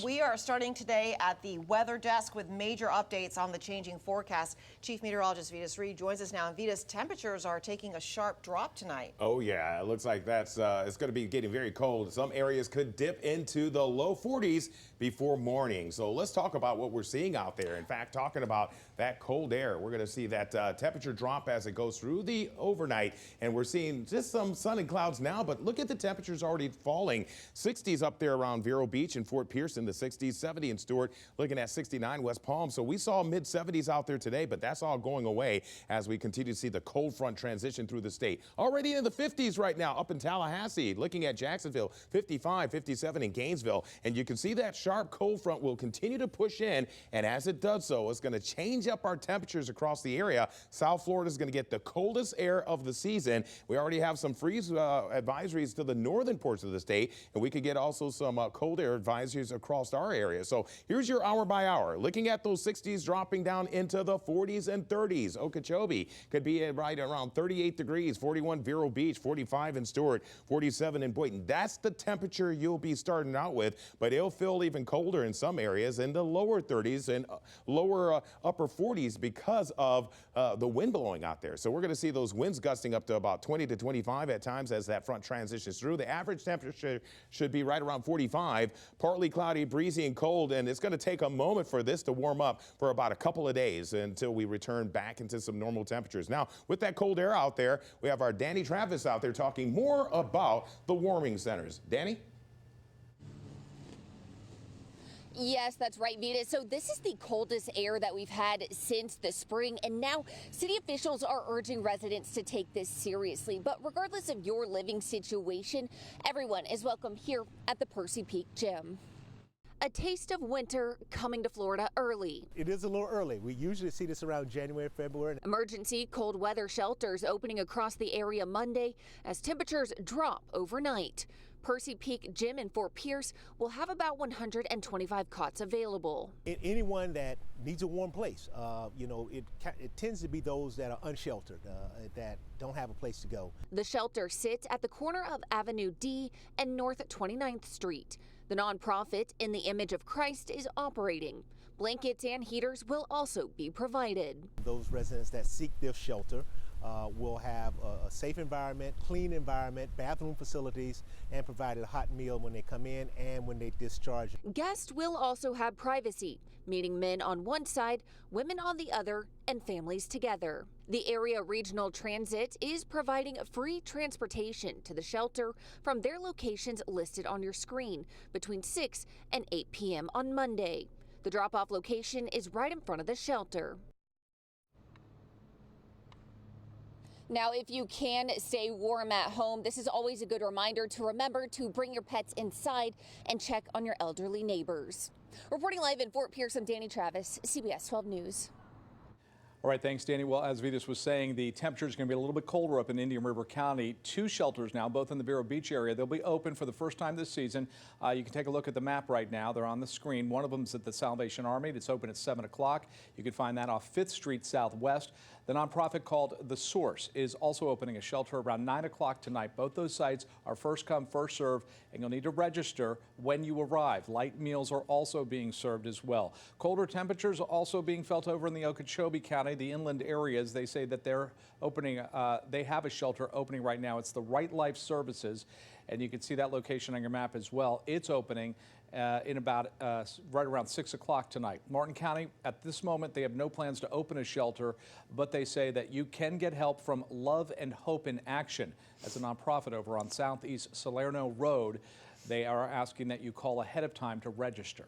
We are starting today at the weather desk with major updates on the changing forecast. Chief Meteorologist Vitas Reed joins us now. And Vitas, temperatures are taking a sharp drop tonight. Oh yeah, it looks like it's going to be getting very cold. Some areas could dip into the low 40s before morning. So let's talk about what we're seeing out there. In fact, talking about that cold air, we're going to see that temperature drop as it goes through the overnight. And we're seeing just some sun and clouds now, but look at the temperatures already falling. 60s up there around Vero Beach and Fort Pierce in the 60s, 70 in Stuart, looking at 69 West Palm. So we saw mid 70s out there today, but that's all going away as we continue to see the cold front transition through the state. Already in the 50s right now up in Tallahassee, looking at Jacksonville, 55, 57 in Gainesville. And you can see that sharp cold front will continue to push in. And as it does so, it's going to change up our temperatures across the area. South Florida is going to get the coldest air of the season. We already have some freeze advisories to the northern ports of the state, and we could get also some cold air advisories across our area. So here's your hour by hour. Looking at those 60s dropping down into the 40s and 30s. Okeechobee could be right around 38 degrees, 41 Vero Beach, 45 in Stuart, 47 in Boynton. That's the temperature you'll be starting out with, but it'll feel even colder in some areas in the lower 30s and lower upper 40s because of the wind blowing out there. So we're going to see those winds gusting up to about 20 to 25 at times as that front transitions through. The average temperature should be right around 45, partly cloudy, breezy and cold, and it's going to take a moment for this to warm up for about a couple of days until we return back into some normal temperatures. Now, with that cold air out there, we have our Danny Travis out there talking more about the warming centers. Danny? Yes, that's right, Vita. So this is the coldest air that we've had since the spring, and now city officials are urging residents to take this seriously. But regardless of your living situation, everyone is welcome here at the Percy Peak Gym. A taste of winter coming to Florida early. It is a little early. We usually see this around January, February. Emergency cold weather shelters opening across the area Monday as temperatures drop overnight. Percy Peak Gym in Fort Pierce will have about 125 cots available. Anyone that needs a warm place, it tends to be those that are unsheltered, that don't have a place to go. The shelter sits at the corner of Avenue D and North 29th Street. The nonprofit In the Image of Christ is operating. Blankets and heaters will also be provided. Those residents that seek this shelter will have a safe environment, clean environment, bathroom facilities, and provided a hot meal when they come in and when they discharge. Guests will also have privacy, meeting men on one side, women on the other, and families together. The Area Regional Transit is providing free transportation to the shelter from their locations listed on your screen between 6 and 8 p.m. on Monday. The drop-off location is right in front of the shelter. Now, if you can stay warm at home, this is always a good reminder to remember to bring your pets inside and check on your elderly neighbors. Reporting live in Fort Pierce, I'm Danny Travis, CBS 12 News. All right, thanks, Danny. Well, as Vitas was saying, the temperature is going to be a little bit colder up in Indian River County. 2 shelters now, both in the Vero Beach area. They'll be open for the first time this season. You can take a look at the map right now. They're on the screen. One of them is at the Salvation Army. It's open at 7 o'clock. You can find that off 5th Street Southwest. The nonprofit called The Source is also opening a shelter around 9 o'clock tonight. Both those sites are first come, first serve, and you'll need to register when you arrive. Light meals are also being served as well. Colder temperatures are also being felt over in the Okeechobee County, the inland areas. They say that they're opening, they have a shelter opening right now. It's the Right Life Services, and you can see that location on your map as well. It's opening in about right around 6 o'clock tonight. Martin County, at this moment, they have no plans to open a shelter, but they say that you can get help from Love and Hope in Action. As a nonprofit over on Southeast Salerno Road, they are asking that you call ahead of time to register.